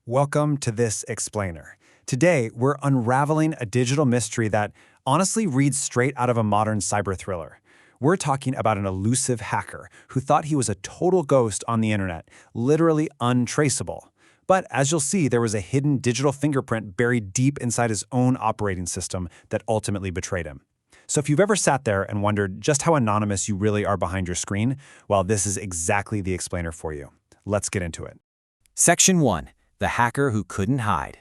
Welcome to This Explainer. Today, we're unraveling a digital mystery that honestly reads straight out of a modern cyber thriller. We're talking about an elusive hacker who thought he was a total ghost on the internet, literally untraceable. But as you'll see, there was a hidden digital fingerprint buried deep inside his own operating system that ultimately betrayed him. So if you've ever sat there and wondered just how anonymous you really are behind your screen, well, this is exactly the explainer for you. Let's get into it. Section 1. The hacker who couldn't hide.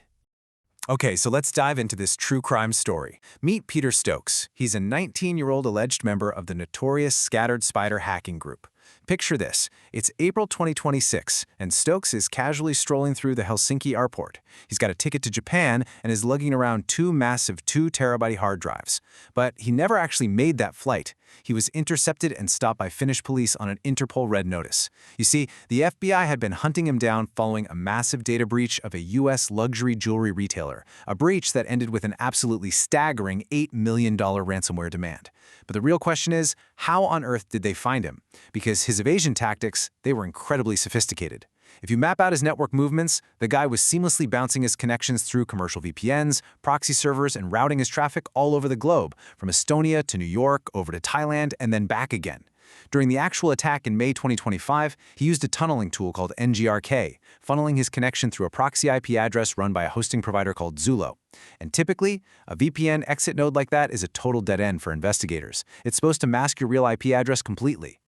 Okay, so let's dive into this true crime story. Meet Peter Stokes. He's a 19-year-old alleged member of the notorious Scattered Spider hacking group. Picture this. It's April 2026, and Stokes is casually strolling through the Helsinki airport. He's got a ticket to Japan and is lugging around two massive 2-terabyte hard drives. But he never actually made that flight. He was intercepted and stopped by Finnish police on an Interpol red notice. You see, the FBI had been hunting him down following a massive data breach of a U.S. luxury jewelry retailer, a breach that ended with an absolutely staggering $8 million ransomware demand. But the real question is, how on earth did they find him? Because his evasion tactics, they were incredibly sophisticated. If you map out his network movements, the guy was seamlessly bouncing his connections through commercial VPNs, proxy servers, and routing his traffic all over the globe, from Estonia to New York, over to Thailand, and then back again. During the actual attack in May 2025, he used a tunneling tool called NGRK, funneling his connection through a proxy IP address run by a hosting provider called Zulo. And typically, a VPN exit node like that is a total dead end for investigators. It's supposed to mask your real IP address completely.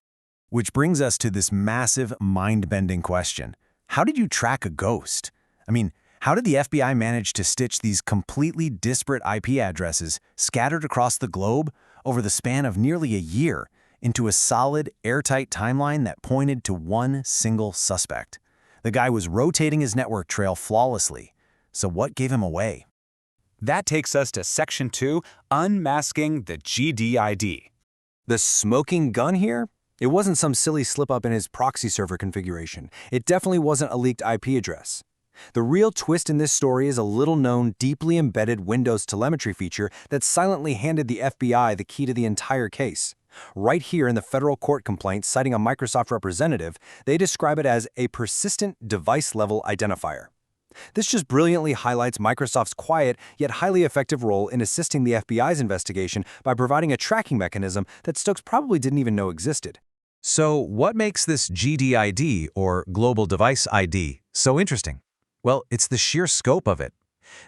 Which brings us to this massive, mind-bending question. How did you track a ghost? I mean, how did the FBI manage to stitch these completely disparate IP addresses scattered across the globe over the span of nearly a year into a solid, airtight timeline that pointed to one single suspect? The guy was rotating his network trail flawlessly. So what gave him away? That takes us to Section 2, Unmasking the GDID. The smoking gun here? It wasn't some silly slip-up in his proxy server configuration. It definitely wasn't a leaked IP address. The real twist in this story is a little-known, deeply embedded Windows telemetry feature that silently handed the FBI the key to the entire case. Right here in the federal court complaint citing a Microsoft representative, they describe it as a persistent device-level identifier. This just brilliantly highlights Microsoft's quiet yet highly effective role in assisting the FBI's investigation by providing a tracking mechanism that Stokes probably didn't even know existed. So what makes this GDID, or Global Device ID, so interesting? Well, it's the sheer scope of it.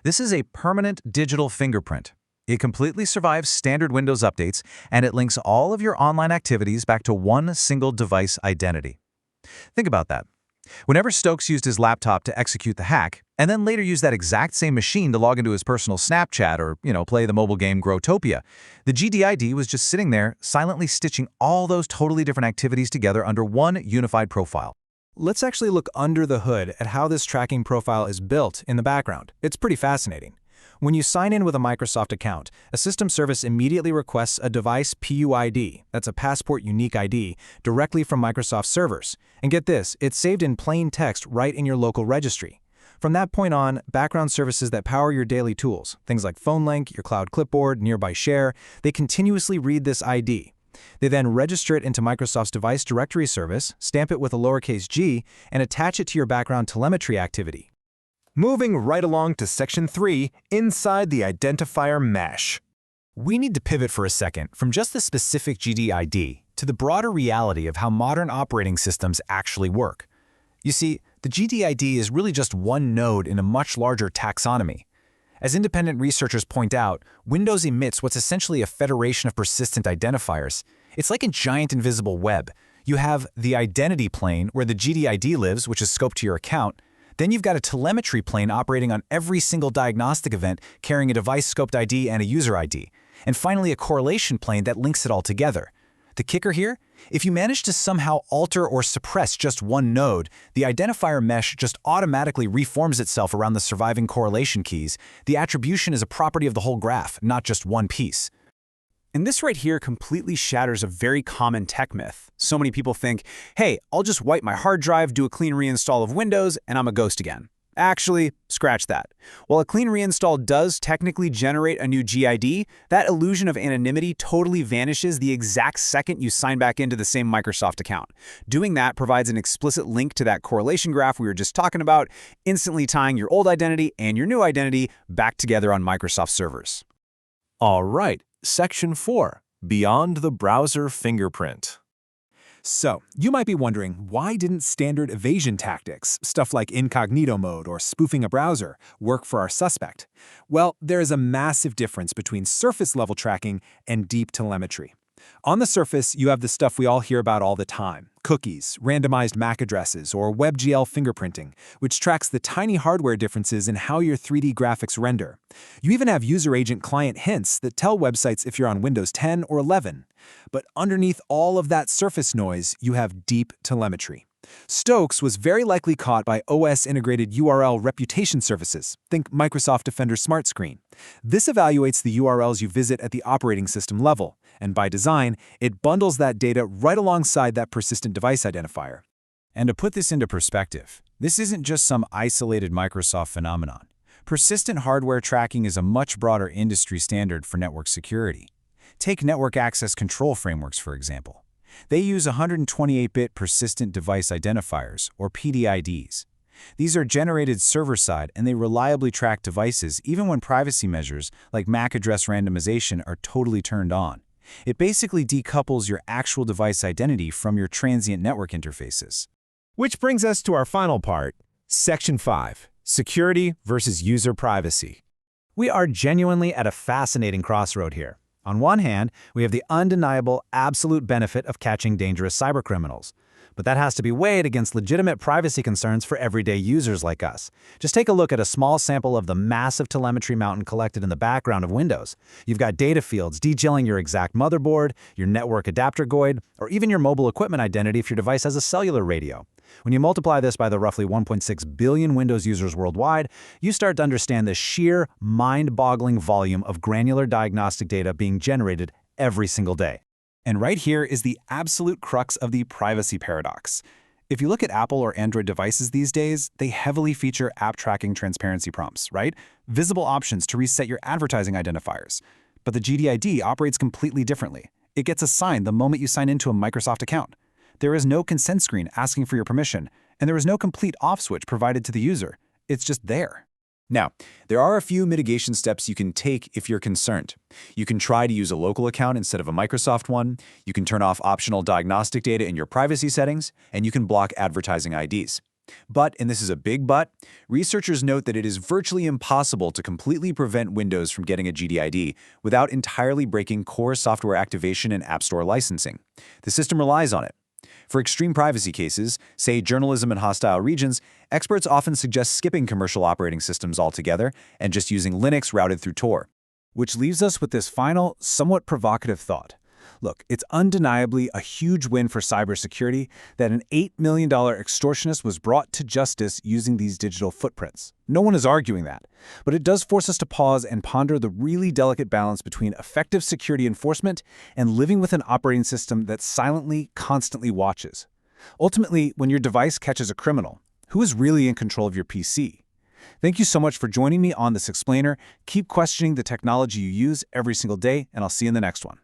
This is a permanent digital fingerprint. It completely survives standard Windows updates, and it links all of your online activities back to one single device identity. Think about that. Whenever Stokes used his laptop to execute the hack, and then later used that exact same machine to log into his personal Snapchat or, play the mobile game Growtopia, the GDID was just sitting there, silently stitching all those totally different activities together under one unified profile. Let's actually look under the hood at how this tracking profile is built in the background. It's pretty fascinating. When you sign in with a Microsoft account, a system service immediately requests a device PUID, that's a passport unique ID, directly from Microsoft servers. And get this, it's saved in plain text right in your local registry. From that point on, background services that power your daily tools, things like PhoneLink, your cloud clipboard, Nearby Share, they continuously read this ID. They then register it into Microsoft's device directory service, stamp it with a lowercase g, and attach it to your background telemetry activity. Moving right along to Section 3, Inside the Identifier Mesh. We need to pivot for a second from just the specific GDID to the broader reality of how modern operating systems actually work. You see, the GDID is really just one node in a much larger taxonomy. As independent researchers point out, Windows emits what's essentially a federation of persistent identifiers. It's like a giant invisible web. You have the identity plane where the GDID lives, which is scoped to your account. Then you've got a telemetry plane operating on every single diagnostic event, carrying a device-scoped ID and a user ID. And finally, a correlation plane that links it all together. The kicker here? If you manage to somehow alter or suppress just one node, the identifier mesh just automatically reforms itself around the surviving correlation keys. The attribution is a property of the whole graph, not just one piece. And this right here completely shatters a very common tech myth. So many people think, hey, I'll just wipe my hard drive, do a clean reinstall of Windows, and I'm a ghost again. Actually, scratch that. While a clean reinstall does technically generate a new GID, that illusion of anonymity totally vanishes the exact second you sign back into the same Microsoft account. Doing that provides an explicit link to that correlation graph we were just talking about, instantly tying your old identity and your new identity back together on Microsoft servers. All right, Section 4, Beyond the Browser Fingerprint. So, you might be wondering, why didn't standard evasion tactics, stuff like incognito mode or spoofing a browser, work for our suspect? Well, there is a massive difference between surface-level tracking and deep telemetry. On the surface, you have the stuff we all hear about all the time: cookies, randomized MAC addresses, or WebGL fingerprinting, which tracks the tiny hardware differences in how your 3D graphics render. You even have user agent client hints that tell websites if you're on Windows 10 or 11. But underneath all of that surface noise, you have deep telemetry. Stokes was very likely caught by OS-integrated URL reputation services. Think Microsoft Defender Smart Screen. This evaluates the URLs you visit at the operating system level, and by design, it bundles that data right alongside that persistent device identifier. And to put this into perspective, this isn't just some isolated Microsoft phenomenon. Persistent hardware tracking is a much broader industry standard for network security. Take network access control frameworks, for example. They use 128-bit persistent device identifiers, or PDIDs. These are generated server-side, and they reliably track devices even when privacy measures like MAC address randomization are totally turned on. It basically decouples your actual device identity from your transient network interfaces. Which brings us to our final part, Section 5, Security versus User Privacy. We are genuinely at a fascinating crossroad here. On one hand, we have the undeniable, absolute benefit of catching dangerous cybercriminals. But that has to be weighed against legitimate privacy concerns for everyday users like us. Just take a look at a small sample of the massive telemetry mountain collected in the background of Windows. You've got data fields detailing your exact motherboard, your network adapter GUID, or even your mobile equipment identity if your device has a cellular radio. When you multiply this by the roughly 1.6 billion Windows users worldwide, you start to understand the sheer, mind-boggling volume of granular diagnostic data being generated every single day. And right here is the absolute crux of the privacy paradox. If you look at Apple or Android devices these days, they heavily feature app tracking transparency prompts, right? Visible options to reset your advertising identifiers. But the GDID operates completely differently. It gets assigned the moment you sign into a Microsoft account. There is no consent screen asking for your permission, and there is no complete off switch provided to the user. It's just there. Now, there are a few mitigation steps you can take if you're concerned. You can try to use a local account instead of a Microsoft one, you can turn off optional diagnostic data in your privacy settings, and you can block advertising IDs. But, and this is a big but, researchers note that it is virtually impossible to completely prevent Windows from getting a GDID without entirely breaking core software activation and App Store licensing. The system relies on it. For extreme privacy cases, say journalism in hostile regions, experts often suggest skipping commercial operating systems altogether and just using Linux routed through Tor. Which leaves us with this final, somewhat provocative thought. Look, it's undeniably a huge win for cybersecurity that an $8 million extortionist was brought to justice using these digital footprints. No one is arguing that. But it does force us to pause and ponder the really delicate balance between effective security enforcement and living with an operating system that silently, constantly watches. Ultimately, when your device catches a criminal, who is really in control of your PC? Thank you so much for joining me on this explainer. Keep questioning the technology you use every single day, and I'll see you in the next one.